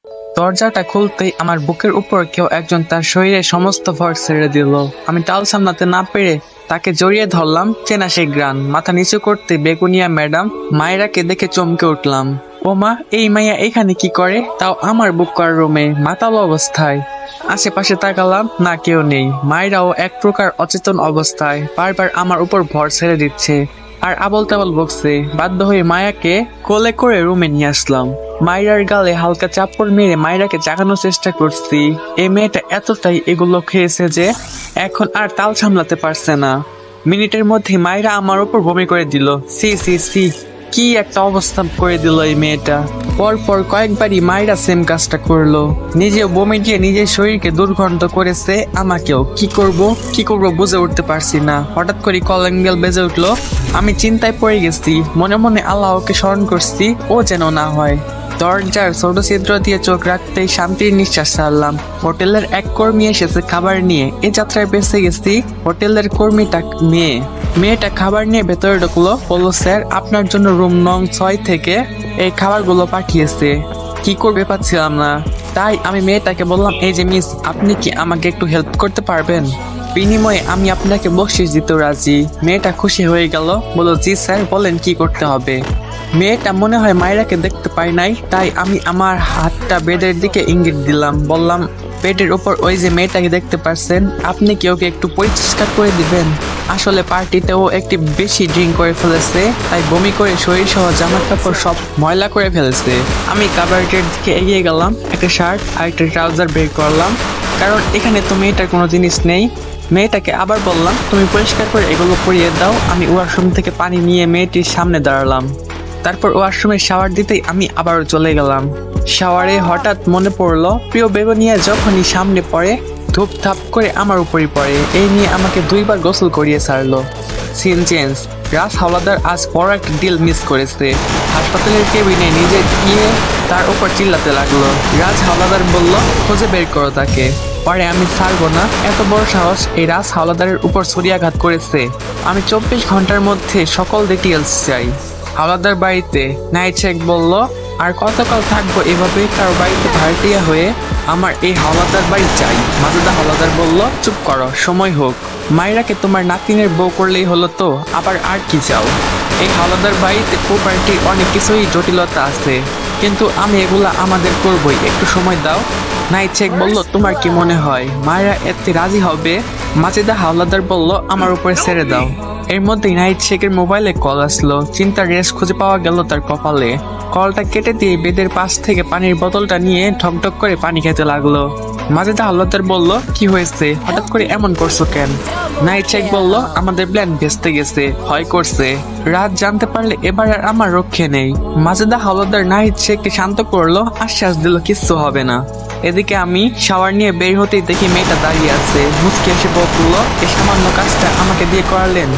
দরজাটা খুলতেই আমার বুকের উপর কেউ একজন তার শরীরে সমস্ত ভর ছেড়ে দিল। আমি টাল সামলাতে না পেরে তাকে জড়িয়ে ধরলাম। চেনা সেই গ্রান। মাথা নিচু করতে বেগুনিয়া ম্যাডাম মায়েরাকে দেখে চমকে উঠলাম। ও মা, এই মাইয়া এখানে কি করে, তাও আমার বুক করার রুমে, মাতাল অবস্থায়। আশেপাশে তাকালাম, না কেউ নেই। মায়েরাও এক প্রকার অচেতন অবস্থায় বারবার আমার উপর ভর ছেড়ে দিচ্ছে আর আবল তাবল বকছে। বাধ্য হয়ে মায়াকে কোলে করে রুমে নিয়ে আসলাম। মায়েরার গালে হালকা চাপড় মেরে মায়েরাকে জাগানোর চেষ্টা করছি। এই মেয়েটা এতটাই এগুলো খেয়েছে যে এখন আর তাল সামলাতে পারছে না। মিনিটের মধ্যে মায়েরা আমার উপর বমি করে দিল। সি সি সি, কি একটা অবস্থা করে দিল এই মেয়েটা। পরপর কয়েকবারই মায়েরা সেম কাজটা করলো। নিজেও বমি দিয়ে নিজের শরীরকে দুর্গন্ধ করেছে, আমাকেও। কি করব বুঝে উঠতে পারছি না। হঠাৎ করে কলিং বেল বেজে উঠলো। আমি চিন্তায় পড়ে গেছি। মনে মনে আল্লাহকে স্মরণ করছি, ও যেন না হয়। দরজার ছোট ছিদ্র দিয়ে চোখ রাখতেই শান্তির নিঃশ্বাস ছাড়লাম। হোটেলের এক কর্মী এসেছে খাবার নিয়ে। এ যাত্রায় বেঁচে গেছি। হোটেলের কর্মীটা মেয়েটা খাবার নিয়ে ভেতরে ঢুকলো। বললো, স্যার আপনার জন্য রুম নং 6 থেকে এই খাবারগুলো পাঠিয়েছে। কি করবে পাচ্ছিলাম না, তাই আমি মেয়েটাকে বললাম, এই যে মিস, আপনি কি আমাকে একটু হেল্প করতে পারবেন? বিনিময়ে আমি আপনাকে বকশিশ দিতে রাজি। মেয়েটা খুশি হয়ে গেল, বলল, জি স্যার, বলেন কি করতে হবে। মেয়েটা মনে হয় মায়েরাকে দেখতে পাই নাই, তাই আমি আমার হাতটা বেডের দিকে ইঙ্গিত দিলাম। বললাম, বেডের উপর ওই যে মেয়েটাকে দেখতে পারছেন, আপনি কি ওকে একটু পরিষ্কার করে দিবেন? আসলে পার্টিতেও একটি বেশি ড্রিঙ্ক করে ফেলেছে, তাই বমি করে শরীর সহ জামা কাপড় সব ময়লা করে ফেলেছে। আমি কাবার্ডের দিকে এগিয়ে গেলাম, একটা শার্ট আর একটা ট্রাউজার বের করলাম, কারণ এখানে তো মেয়েটার কোনো জিনিস নেই। মেয়েটাকে আবার বললাম, তুমি পরিষ্কার করে এগুলো পরিয়ে দাও। আমি ওয়াশরুম থেকে পানি নিয়ে মেয়েটির সামনে দাঁড়ালাম। তারপর ওয়াশরুমে শাওয়ার দিতেই আমি আবারও চলে গেলাম। শাওয়ারে হঠাৎ মনে পড়লো, প্রিয় বেগুনিয়া যখনই সামনে পড়ে ধূপধাপ করে আমার উপরই পড়ে। এই নিয়ে আমাকে 2বার গোসল করিয়ে ছাড়লো। Scene change. রাজ হাওলাদার আজ বড় একটা ডিল মিস করেছে। হাসপাতালের কেবিনে নিজে গিয়ে তার উপর চিল্লাতে লাগলো। রাজ হাওলাদার বলল, খুঁজে বের করো তাকে। পরে আমি ছাড়বো না। এত বড় সাহস, এই রাজ হাওলাদারের উপর ছুরিয়াঘাত করেছে। আমি 24 ঘন্টার মধ্যে সকল ডিটেলস চাই। হাওলাদার বাড়িতে নাইট চেক বলল, আর কতকাল থাকবো এভাবে কারো বাড়িতে ভাড়াটিয়া হয়ে? আমার এই হাওলাদার বাড়ি চাই। মাজেদা হাওলাদার বলল, চুপ করো, সময় হোক। মায়েরাকে তোমার নাতিনের বউ করলেই হলো তো, আবার আর কি চাও? এই হাওলাদার বাড়িতে প্রপার্টির অনেক কিছুই জটিলতা আছে, কিন্তু আমি এগুলা আমাদের করবই, একটু সময় দাও। নাইট চেক বলল, তোমার কি মনে হয় মায়েরা এতে রাজি হবে? মাজেদা হাওলাদার বলল, আমার উপরে ছেড়ে দাও। এর মধ্যেই নাইট শেখের মোবাইলে কল আসলো। চিন্তার রেশ খুঁজে পাওয়া গেল তার কপালে। কলটা কেটে দিয়ে বেডের পাশ থেকে পানির বোতলটা নিয়ে ঢকঢক করে পানি খেতে লাগলো। মাজেদা হাওলাদার বলল, কি হয়েছে, হঠাৎ করে এমন করছো কেন? নাইট শেখ বলল, আমাদের প্ল্যান ভেস্তে গেছে, ভয় করছে। রাত জানতে পারলে এবার আর আমার রক্ষে নেই। মাজেদা হাওলাদার নাইট শেখকে শান্ত করলো, আশ্বাস দিল কিচ্ছু হবে না। এদিকে আমি শাওয়ার নিয়ে বের হতেই দেখি মেয়েটা দাঁড়িয়ে আছে। মুচকি এসে বলল, এই সামান্য কাজটা আমাকে দিয়ে করালেন?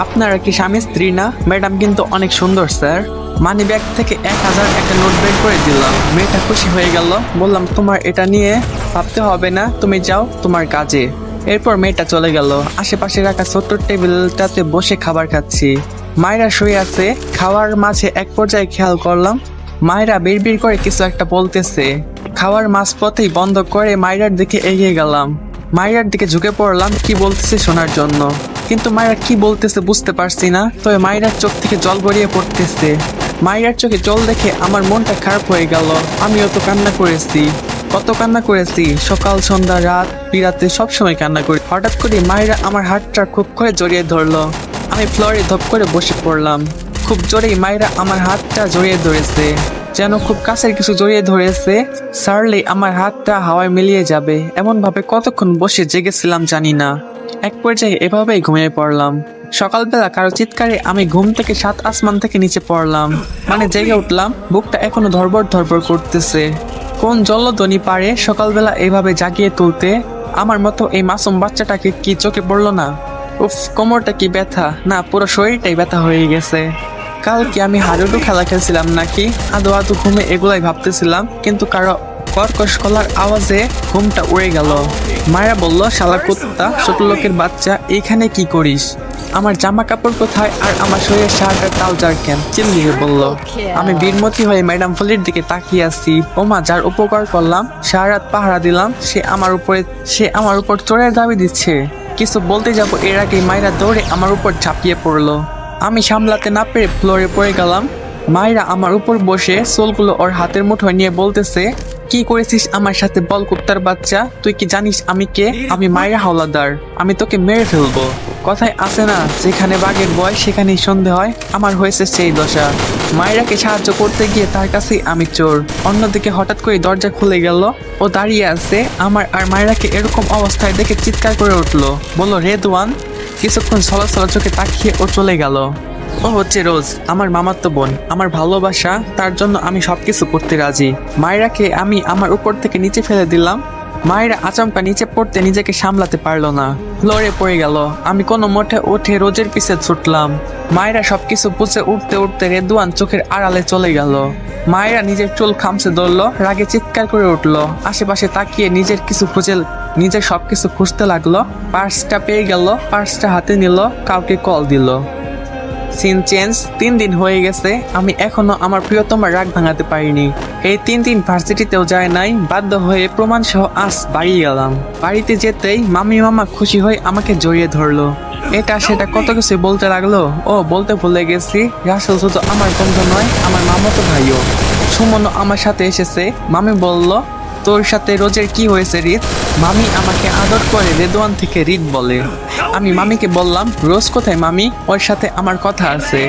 আপনারা কি স্বামী স্ত্রী না? ম্যাডাম কিন্তু অনেক সুন্দর স্যার। মানি ব্যাগ থেকে 1000 একটা নোট বের করে দিলাম। মেয়েটা খুশি হয়ে গেল। বললাম, তোমার এটা নিয়ে ভাবতে হবে না, তুমি যাও তোমার কাজে। এরপর মেয়েটা চলে গেল। আশেপাশে রাখা ছোট্ট টেবিলটাতে বসে খাবার খাচ্ছি। মায়েরা শুয়ে আছে। খাওয়ার মাঝে এক পর্যায়ে খেয়াল করলাম মায়েরা বিড়বিড় করে কিছু একটা বলতেছে। খাওয়ার মাঝপথেই বন্ধ করে মায়েরার দিকে এগিয়ে গেলাম। মায়েরার দিকে ঝুঁকে পড়লাম কি বলতেছে শোনার জন্য, কিন্তু মায়েরা কি বলতেছে বুঝতে পারছি না। তবে মায়েরার চোখ থেকে জল গড়িয়ে পড়তেছে। মায়েরার চোখে জল দেখে আমার মনটা খারাপ হয়ে গেল। আমিও তো কান্না করেছি, কত কান্না করেছি, সকাল সন্ধ্যা রাত বিরাতে সবসময় কান্না করি। হঠাৎ করে মায়েরা আমার হাতটা খুব করে জড়িয়ে ধরলো। আমি ফ্লোরে ধপ করে বসে পড়লাম। খুব জোরেই মায়েরা আমার হাতটা জড়িয়ে ধরেছে, যেন খুব কাছের কিছু জড়িয়ে ধরেছে। সারলে আমার হাতটা হাওয়ায় মিলিয়ে যাবে, এমন ভাবে কতক্ষণ বসে জেগেছিলাম জানি না। এক পর্যায়ে এভাবেই ঘুমিয়ে পড়লাম। সকালবেলা কারো চিৎকারে আমি ঘুম থেকে 7 আসমান থেকে নিচে পড়লাম, মানে জেগে উঠলাম। বুকটা এখনো ধরবর ধরবর করতেছে। কোন জল্লদনি পারে সকালবেলা এইভাবে জাগিয়ে তুলতে? আমার মতো এই মাসুম বাচ্চাটাকে কি চোখে পড়লো না? উফ, কোমরটা কি ব্যথা, না পুরো শরীরটাই ব্যথা হয়ে গেছে। কাল কি আমি হাডুডু খেলা খেলছিলাম নাকি? আদো আদো ঘুমে এগুলাই ভাবতেছিলাম, কিন্তু কারো কর্কশ গলার আওয়াজে ঘুমটা উড়ে গেল। মায়েরা বলল, শালা কুত্তা, ছোট লোকের বাচ্চা, এইখানে কি করিস? আমার জামা কাপড় কোথায় আর আমার শরীরের শার্ট আর ট্রাউজার কেন চিল্লিয়ে বলল। আমি বীরমতি হয়ে ম্যাডাম ফুলির দিকে তাকিয়ে আছি। ওমা যার উপকার করলাম, সারা রাত পাহারা দিলাম, সে আমার উপর চোরের দাবি দিচ্ছে। কিছু বলতে যাব এর আগে মায়েরা দৌড়ে আমার উপর ঝাঁপিয়ে পড়লো। আমি সামলাতে না পেরে ফ্লোরে পড়ে গেলাম। মায়েরা আমার উপর বসে চুলগুলো ওর হাতের মুঠোয় নিয়ে বলতেছে, কি করেছিস আমার সাথে বল কুত্তার বাচ্চা? তুই কি জানিস আমি কে? আমি মায়েরা হাওলাদার, আমি তোকে মেরে ফেলবো। কথায় আছে না, যেখানে বাঘের ভয় সেখানেই সন্ধে হয়। আমার হয়েছে সেই দশা। মায়েরাকে সাহায্য করতে গিয়ে তার কাছেই আমি চোর। অন্যদিকে হঠাৎ করে দরজা খুলে গেল। ও দাঁড়িয়ে আছে। আমার আর মায়েরাকে এরকম অবস্থায় দেখে চিৎকার করে উঠলো, বললো রেদওয়ান। কিছুক্ষণ ছলা চোখে তাকিয়ে ও চলে গেল। ও হচ্ছে রোজ, আমার মামাতো বোন, আমার ভালোবাসা, তার জন্য আমি সবকিছু করতে রাজি। মায়েরাকে আমি আমার উপর থেকে নিচে ফেলে দিলাম। মায়েরা আচমকা নিচে পড়তে নিজেকে সামলাতে পারলো না, ফ্লোরে পড়ে গেল। আমি কোনো মঠে উঠে রোজের পিছে ছুটলাম। মায়েরা সবকিছু বুঝে উঠতে উঠতে রেদওয়ান চোখের আড়ালে চলে গেল। মায়েরা নিজের চুল খামচে ধরলো, রাগে চিৎকার করে উঠলো। আশেপাশে তাকিয়ে নিজের সবকিছু খুঁজতে লাগলো। পার্সটা পেয়ে গেল, পার্সটা হাতে নিল, কাউকে কল দিল। Scene change. 3 দিন হয়ে গেছে, আমি এখনো আমার প্রিয়তমার রাগ ভাঙাতে পারিনি। এই 3 দিন ভার্সিটিতেও যায় নাই। বাধ্য হয়ে প্রমাণ সহ আজ বাড়ি গেলাম। বাড়িতে যেতেই মামা খুশি হয়ে আমাকে জড়িয়ে ধরলো। এটা সেটা কত কিছু বলতে লাগলো। ও বলতে ভুলে গেছি, রাসেল শুধু আমার বন্ধু নয়, আমার মামাতো ভাইও। সুমনও আমার সাথে এসেছে। মামি বলল, তোর সাথে রোজের কি হয়েছে রিত? মামি আমাকে আদর করে রেদওয়ান থেকে রিত বলে। আমি মামিকে বললাম, রোজ কোথায় মামি? ওর সাথে আমার কথা আছে।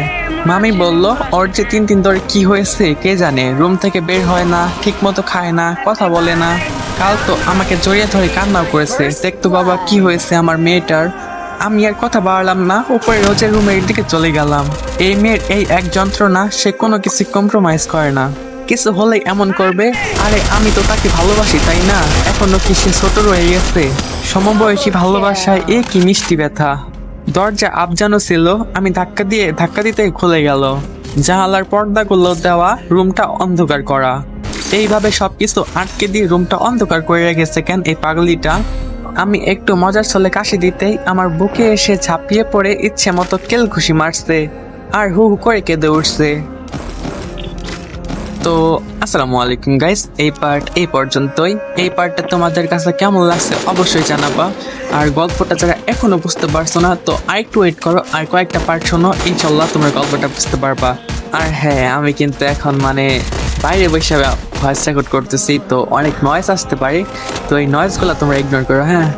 মামি বলল, ওর যে 3 দিন ধরে কি হয়েছে কে জানে। রুম থেকে বের হয় না, ঠিক মতো খায় না, কথা বলে না। কাল তো আমাকে জড়িয়ে ধরে কান্নাও করেছে। দেখতো বাবা কি হয়েছে আমার মেয়েটার। আমি আর কথা বাড়ালাম না, উপরে রোজের রুমের দিকে চলে গেলাম। এই মেয়ের এই এক যন্ত্রণা, সে কোনো কিছু কম্প্রোমাইজ করে না। কিছু হলেই এমন করবে। আরে আমি তো তাকে ভালোবাসি, তাই না? এখনো কি সে ছোট রয়ে গেছে? সমবয়সী ভালোবাসায় এ কি মিষ্টি ব্যথা। দরজা আবজানো ছিল, আমি ধাক্কা দিতেই খুলে গেল। জানালার পর্দাগুলো দেওয়া, রুমটা অন্ধকার করা। এইভাবে সবকিছু আটকে দিয়ে রুমটা অন্ধকার করে রেখেছে কেন এই পাগলিটা? আমি একটু মজার ছলে কাশি দিতেই আমার বুকে এসে ঝাঁপিয়ে পড়ে ইচ্ছে মতো কেল ঘুষি মারছে আর হু হু করে কেঁদে উঠছে। তো আসসালামু আলাইকুম গাইস, এই পর্যন্তই। এই পার্টটা তোমাদের কাছে কেমন লাগছে অবশ্যই জানাবা। আর গল্পটা যারা এখনো বুঝতে পারছো না, তো আরেকটু ওয়েট করো, আর কয়েকটা পার্ট শোনো, ইনশাল্লাহ তোমরা গল্পটা বুঝতে পারবা। আর হ্যাঁ, আমি কিন্তু এখন বাইরে বসে ভয়েস রেকর্ড করতেছি, তো অনেক নয়েজ আসতে পারে, তো এই নয়েজগুলো তোমরা ইগনোর করো। হ্যাঁ,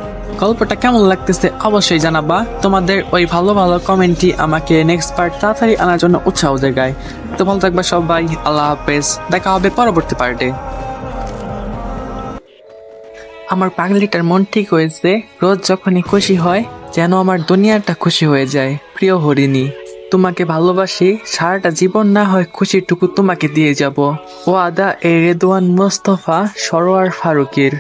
গল্পটা কেমন লাগতেছে অবশ্যই জানাবা। তোমাদের ওই ভালো কমেন্টই আমাকে নেক্সট পার্ট তাড়াতাড়ি আনার জন্য উৎসাহ জাগায়। তো ভালো থাকবা সবাই, আল্লাহ হাফেজ, দেখা হবে পরবর্তী পার্টে। আমার পাগলিটার মন ঠিক হয়েছে। রোজ যখনই খুশি হয় যেন আমার দুনিয়াটা খুশি হয়ে যায়। প্রিয় হরিণী, তোমাকে ভালোবাসি, সারাটা জীবন না হয় খুশিটুকু তোমাকে দিয়ে যাব। ও আদা এ রেদওয়ান মোস্তফা সরোয়ার ফারুকের।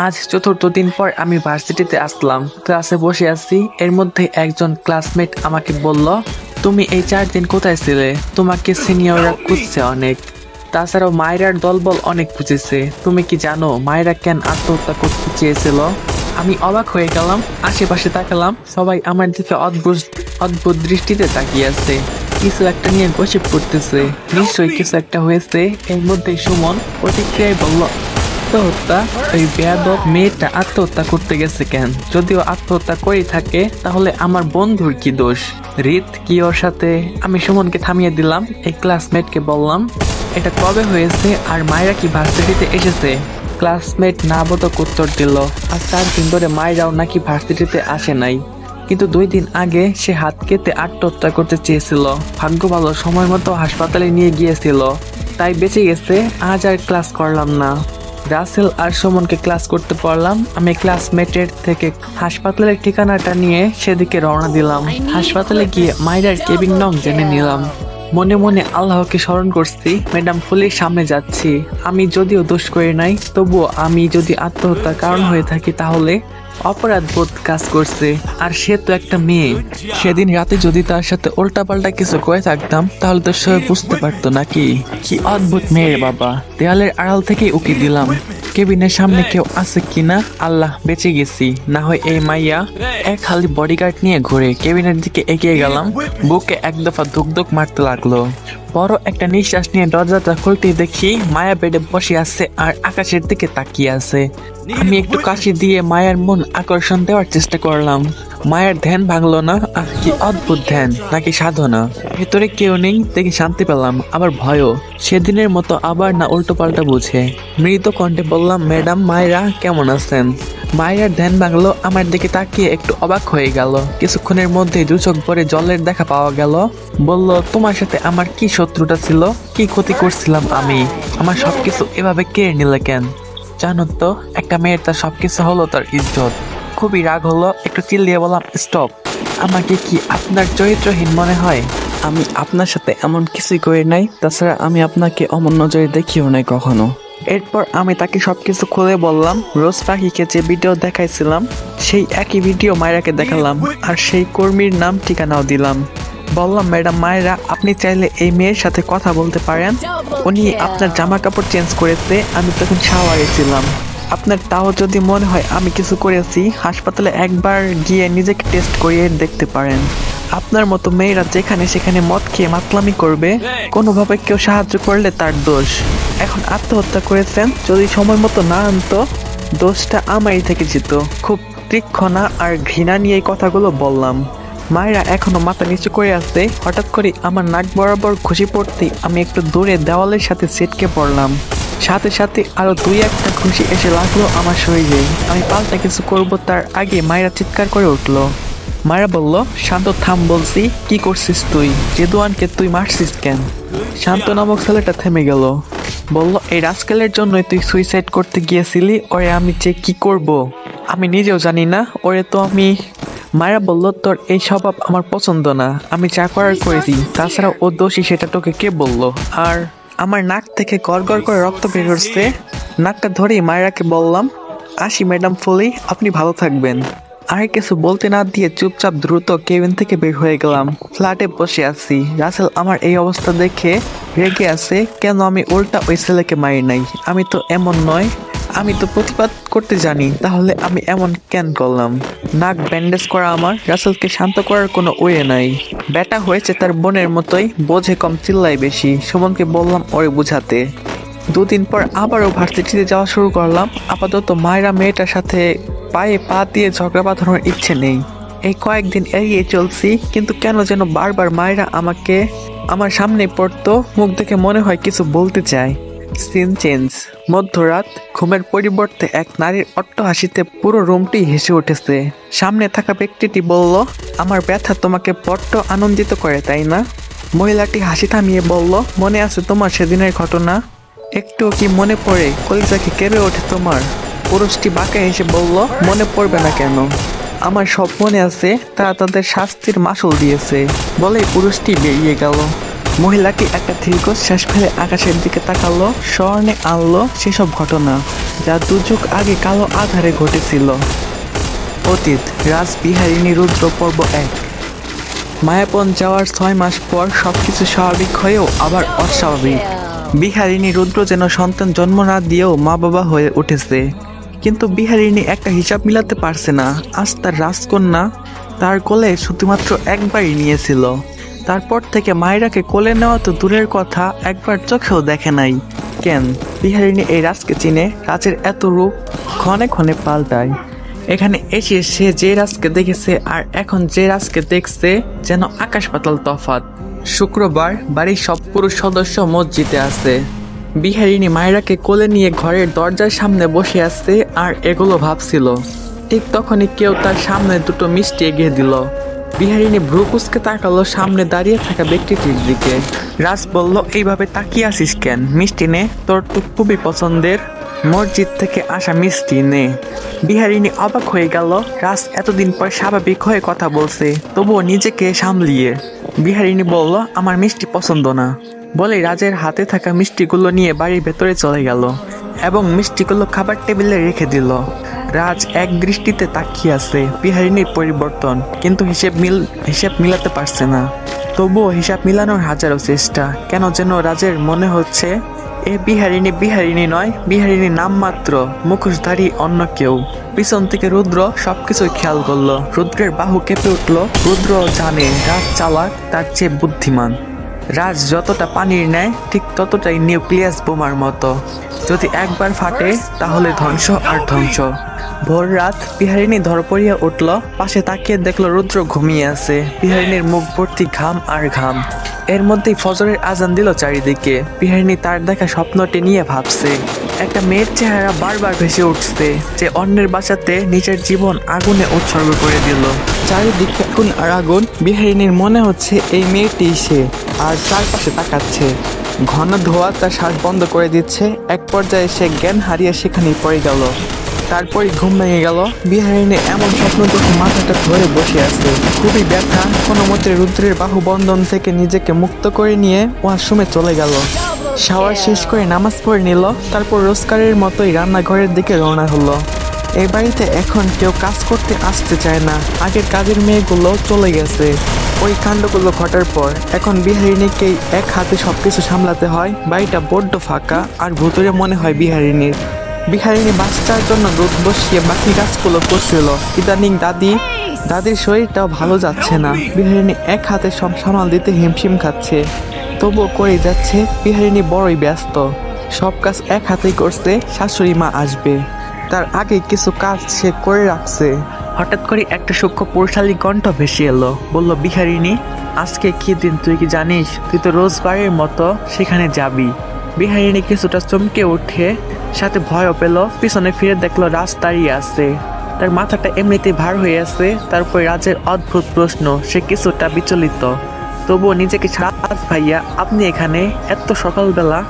আজ 4র্থ দিন পর আমি ভার্সিটিতে আসলাম। ক্লাসে বসে আছি, এর মধ্যে একজন ক্লাসমেট আমাকে বলল, তুমি এই 4 দিন কোথায় ছিলে? তোমাকে সিনিয়ররা খুঁজছে অনেক। তাছাড়াও মায়েরার দলবল অনেক খুঁজেছে। তুমি কি জানো মায়েরা কেন আত্মহত্যা করতে চেয়েছিল? আমি অবাক হয়ে গেলাম। আশেপাশে তাকালাম, সবাই আমার দিকে অদ্ভুত দৃষ্টিতে তাকিয়ে আছে। কিছু একটা নিয়ে গসিপ করতেছে। নিশ্চয়ই কিছু একটা হয়েছে। এর মধ্যে সুমন প্রতিক্রিয়ায় বলল, আত্মহত্যা? ওই বেয়াদব মেয়েটা আত্মহত্যা করতে গেছে কেন? যদিও আত্মহত্যা করে থাকে তাহলে আমার বন্ধুর কি দোষ? রিত কি ওর সাথে? আমি সুমনকে থামিয়ে দিলাম। এই ক্লাসমেটকে বললাম, এটা কবে হয়েছে আর মায়েরা কি ভার্সিটিতে এসেছে? ক্লাসমেট না বোধক উত্তর দিল, আর 4 দিন ধরে মায়েরাও নাকি ভার্সিটিতে আসে নাই, কিন্তু 2 দিন আগে সে হাত কেটে আত্মহত্যা করতে চেয়েছিল। ভাগ্য ভালো সময় মতো হাসপাতালে নিয়ে গিয়েছিল, তাই বেঁচে গেছে। আজ আর ক্লাস করলাম না। রাসেল আর সুমনকে ক্লাস করতে পারলাম। আমি ক্লাসমেটের থেকে হাসপাতালের ঠিকানাটা নিয়ে সেদিকে রওনা দিলাম। হাসপাতালে গিয়ে মায়েরার কেবিন নং জেনে নিলাম। মনে মনে আল্লাহকে স্মরণ করছি। ম্যাডাম ফুলির সামনে যাচ্ছি। আমি যদিও দোষ করি নাই, তবুও আমি যদি আত্মহত্যার কারণ হয়ে থাকি তাহলে অপরাধ বোধ কাজ করছে। আর সে তো একটা মেয়ে। সেদিন রাতে যদি তার সাথে উল্টাপাল্টা কিছু করে থাকতাম তাহলে তো সে বুঝতে পারতো নাকি? কি অদ্ভুত মেয়ের বাবা। দেয়ালের আড়াল থেকেই উকি দিলাম, কেবিনের সামনে কেউ আছে কিনা। আল্লাহ, বেঁচে গেছি, না হয় এই মাইয়া এক খালি বডিগার্ড নিয়ে ঘুরে। কেবিনের দিকে এগিয়ে গেলাম, বুকে এক দফা ধুক মারতে লাগলো। বড় একটা নিঃশ্বাস নিয়ে দরজাটা খুলতেই দেখি মায়া বেডে বসে আছে আর আকাশের দিকে তাকিয়ে আছে। আমি একটু কাশি দিয়ে মায়ের মন আকর্ষণ দেওয়ার চেষ্টা করলাম। মায়ের ধ্যান ভাঙলো না। আর কি অদ্ভুত ধ্যান, নাকি সাধনা। ভেতরে কেউ নেই দেখে শান্তি পেলাম, আবার ভয়ও। সেদিনের মতো আবার না উল্টো পাল্টা বুঝে মৃত কণ্ঠে বললাম, ম্যাডাম মায়েরা কেমন আছেন? মায়ের ধ্যান ভাঙলো, আমার দিকে তাকিয়ে একটু অবাক হয়ে গেল। কিছুক্ষণের মধ্যে দু চোখ ভরে জলের দেখা পাওয়া গেল। বলল, তোমার সাথে আমার কি শত্রুতা ছিল? কি ক্ষতি করছিলাম আমি? আমার সবকিছু এভাবে কেড়ে নিলে কেন? জানো তো, একটা মেয়ের তার সবকিছু হলো তার ইজ্জত। খুবই রাগ হলো, একটু চিল্লিয়ে বললাম, স্টপ। আমাকে কি আপনার চরিত্রহীন মনে হয়? আমি আপনার সাথে এমন কিছুই করি নাই। তাছাড়া আমি আপনাকে অমন নজরে দেখিও নাই কখনো। এরপর আমি তাকে সবকিছু খুলে বললাম। রোজ পাখিকে যে ভিডিও দেখাইছিলাম সেই একই ভিডিও মায়েরাকে দেখালাম, আর সেই কর্মীর নাম ঠিকানাও দিলাম। বললাম, ম্যাডাম মায়েরা, আপনি চাইলে এই মেয়ের সাথে কথা বলতে পারেন। উনি আপনার জামা কাপড় চেঞ্জ করেছে, আমি তখন শাওয়ারে ছিলাম। আপনার তাও যদি মনে হয় আমি কিছু করেছি, হাসপাতালে একবার গিয়ে নিজেকে টেস্ট করিয়ে দেখতে পারেন। আপনার মতো মেয়েরা যেখানে সেখানে মদ খেয়ে মাতলামি করবে, কোনোভাবে কেউ সাহায্য করলে তার দোষ। এখন আত্মহত্যা করেছেন, যদি সময় মতো না আনতো দোষটা আমারই থেকে যেত। খুব তীক্ষ্ণা আর ঘৃণা নিয়ে এই কথাগুলো বললাম। মায়েরা এখনো মাথা নিচু করে আছে। হঠাৎ করে আমার নাক বরাবর ঘুষি পড়তেই আমি একটু দূরে দেওয়ালের সাথে ছিটকে পড়লাম। সাথে সাথে আরো দুই একটা ঘুষি এসে লাগলো আমার শরীরে। আমি পাল্টা কিছু করব তার আগে মায়েরা চিৎকার করে উঠলো। মায়েরা বলল, শান্ত থাম বলছি। কি করছিস তুই? জেদুয়ানকে তুই মারছিস কেন? শান্ত নামক ছেলেটা থেমে গেল। বলল, এই রাস্কেলের জন্যই তুই সুইসাইড করতে গিয়েছিলি। ওরে আমি যে কি করব আমি নিজেও জানি না। ওরে তো আমি। মায়েরা বলল, তোর এই স্বভাব আমার পছন্দ না। আমি যা করার করেছি, তাছাড়া ও দোষী সেটা তোকে কে বললো? আর আমার নাক থেকে গড় করে রক্ত বের হচ্ছে। নাকটা ধরেই মায়েরাকে বললাম, আসি ম্যাডাম ফুলি, আপনি ভালো থাকবেন। আর কিছু বলতে না দিয়ে চুপচাপ দ্রুত কেবিন থেকে বের হয়ে গেলাম। ফ্ল্যাটে বসে আছি। রাসেল আমার এই অবস্থা দেখে রেগে আছে। কেন আমি উল্টা ওই ছেলেকে মারি নাই? আমি তো এমন নয়। আমি তো প্রতিবাদ করতে জানি, তাহলে আমি এমন কেন করলাম? নাক ব্যান্ডেজ করা আমার। রাসেলকে শান্ত করার কোনো ওয়ে নাই। ব্যাটা হয়েছে তার বোনের মতোই, বোঝে কম, চিল্লাই বেশি। সুমনকে বললাম ওরে বুঝাতে। দুদিন পর আবারও ভার্সিটিতে যাওয়া শুরু করলাম। আপাতত মায়েরা মেয়েটার সাথে পায়ে পা দিয়ে ঝগড়া বাঁধানোর ইচ্ছে নেই। এই কয়েকদিন এড়িয়ে চলছি, কিন্তু কেন যেন বারবার মায়েরা আমাকে আমার সামনে পড়তো। মুখ দেখে মনে হয় কিছু বলতে চায়। Scene change. মধ্যরাত। ঘুমের পরিবর্তে এক নারীর অট্টহাসিতে পুরো রুমটি হেসে উঠেছে। সামনে থাকা ব্যক্তিটি বলল, আমার ব্যথা তোমাকে বড্ড আনন্দিত করে, তাই না? মহিলাটি হাসি থামিয়ে বলল, মনে আছে তোমার সেদিনের ঘটনা? একটুও কি মনে পড়ে? কলিজাকে কেঁপে ওঠে তোমার? পুরুষটি বাঁকা হেসে বলল, মনে পড়বে না কেন? আমার সব মনে আছে। তারা তাদের শাস্তির মাসুল দিয়েছে। বলেই পুরুষটি বেরিয়ে গেল। মহিলাটি একটা দীর্ঘশ্বাস ফেলে আকাশের দিকে তাকালো। স্মরণে আনলো সেসব ঘটনা যা দুযুগ আগে কালো আধারে ঘটেছিল। অতীত। রাসবিহারিণী রুদ্র পর্ব 1। মায়াপন যাওয়ার 6 মাস পর সবকিছু স্বাভাবিক হয়েও আবার অস্বাভাবিক। বিহারিণী রুদ্র যেন সন্তান জন্ম না দিয়েও মা বাবা হয়ে উঠেছে। কিন্তু বিহারিণী একটা হিসাব মিলাতে পারছে না। আজ তার রাজকন্যা তার কোলে শুধুমাত্র একবারই নিয়েছিল। তারপর থেকে মায়েরাকে কোলে নেওয়া তো দূরের কথা, একবার চোখেও দেখে নাই। কেন? বিহারিণী এই রাজকে চিনে। রাজের এত রূপ ক্ষণে ক্ষণে পাল্টায়। এখানে এসে সে যে রাজকে দেখেছে আর এখন যে রাজকে দেখছে, যেন আকাশ পাতাল তফাৎ। শুক্রবার বাড়ির সব পুরুষ সদস্য মসজিদে আছে। বিহারিণী মায়েরাকে কোলে নিয়ে ঘরের দরজার সামনে বসে আছে আর এগুলো ভাবছিল। ঠিক তখনই কেউ তার সামনে দুটো মিষ্টি এগিয়ে দিল। বিহারিণী ভ্রু কুঁচকে তাকালো সামনে দাঁড়িয়ে থাকা ব্যক্তিটির দিকে। রাজ বলল, এইভাবে তাকিয়ে আসিস কেন? মিষ্টি নে, তোর তো খুবই পছন্দের মসজিদ থেকে আসা মিষ্টি নে। বিহারিণী অবাক হয়ে গেল। রাজ এতদিন পর স্বাভাবিক হয়ে কথা বলছে, তবুও নিজেকে সামলিয়ে। বিহারিণী বলল, আমার মিষ্টি পছন্দ না। বলে রাজের হাতে থাকা মিষ্টিগুলো নিয়ে বাড়ির ভেতরে চলে গেল এবং মিষ্টিগুলো খাবার টেবিলে রেখে দিল। রাজ এক দৃষ্টিতে তাকিয়ে আছে বিহারিণীর পরিবর্তন, কিন্তু হিসেব মিলাতে পারছে না। তবুও হিসাব মিলানোর হাজারো চেষ্টা। কেন যেন রাজের মনে হচ্ছে এ বিহারিণী বিহারিণী নয়, বিহারিণী নাম মাত্র, মুখোশধারী অন্য কেউ। পিছন থেকে রুদ্র সবকিছু খেয়াল করলো। রুদ্রের বাহু কেঁপে উঠলো। রুদ্র জানে রাজ চালাক, তার চেয়ে বুদ্ধিমান। রাজ যতটা পানির নেয় ঠিক ততটাই নিউক্লিয়াস বোমার মতো। যদি একবার ফাটে তাহলে ধ্বংস আর ধ্বংস। ভোর রাত, বিহারিণী ধরপড়িয়ে উঠল। পাশে তাকিয়ে দেখলো রুদ্র ঘুমিয়ে আছে। বিহারিণীর মুখ ভর্তি ঘাম আর ঘাম। এর মধ্যেই ফজরের আজান দিল চারিদিকে। বিহারিণী তার দেখা স্বপ্নটি নিয়ে ভাবছে। একটা মেয়ের চেহারা বারবার ভেসে উঠছে, যে অন্যের বাঁচাতে নিজের জীবন আগুনে উৎসর্গ করে দিল। চারিদিকে আগুন আর আগুন। বিহারিণীর মনে হচ্ছে এই মেয়েটি সে, আর চারপাশে তাকাচ্ছে। ঘন ধোঁয়া তার শ্বাস বন্ধ করে দিচ্ছে। এক পর্যায়ে সে জ্ঞান হারিয়ে সেখানেই পড়ে গেল। তারপরই ঘুম ভেঙে গেল। বিহারিণী এমন স্বপ্ন দেখে মাথাটা ধরে বসে আছে। খুবই ব্যথা। কোনো মতে রুদ্রের বাহু বন্ধন থেকে নিজেকে মুক্ত করে নিয়ে ওয়াশরুমে চলে গেল। শাওয়ার শেষ করে নামাজ পড়ে নিল। তারপর রোজকারের মতোই রান্নাঘরের দিকে রওনা হলো। এই বাড়িতে এখন কেউ কাজ করতে আসতে চায় না। আগের কাজের মেয়েগুলো চলে গেছে। ওই কাণ্ডগুলো ঘটার পর এখন বিহারিণীকেই এক হাতে সবকিছু সামলাতে হয়। বাড়িটা বড্ড ফাঁকা, আর ভুতুরে মনে হয় বিহারিণীর। বিহারিণী বাচ্চার জন্য দুধ বসিয়ে বাকি কাজগুলো করছিল। ইদানিং দাদির শরীরটাও ভালো যাচ্ছে না। বিহারিণী এক হাতে সব সামাল দিতে হিমশিম খাচ্ছে, তবুও করে যাচ্ছে। বিহারিণী বড়ই ব্যস্ত। সব কাজ এক হাতেই করছে। শাশুড়ি মা আসবে, তার আগে কিছু কাজ সে করে রাখছে। হঠাৎ করে একটা সূক্ষ্ম পুরুষালী কণ্ঠ ভেসে এলো। বলল, বিহারিণী, আজকে কি দিন তুই কি জানিস? তুই তো রোজবারের মতো সেখানে যাবি। বিহারিণী কিছুটা চমকে উঠে, সাথে ভয়ও পেল। পিছনে ফিরে দেখলো রাজ দাঁড়িয়ে আছে। তার মাথাটা এমনিতেই ভার হয়ে আছে। তারপর রাজের অদ্ভুত প্রশ্ন। সে কিছুটা বিচলিত, তবুও নিজেকে রাজ ভাইয়া, আপনি এখানে এত সকালবেলা?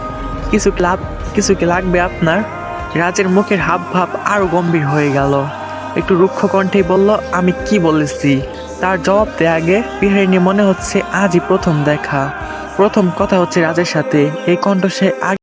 কিছু কি লাগবে আপনার? রাজের মুখের হাব ভাব আরো গম্ভীর হয়ে গেল। একটু রুক্ষ কণ্ঠেই বলল, আমি কি বলেছি? তার জবাব দেয়া আগে বিহারিণী মনে হচ্ছে আজই প্রথম দেখা, প্রথম কথা হচ্ছে রাজের সাথে। এই কণ্ঠ সে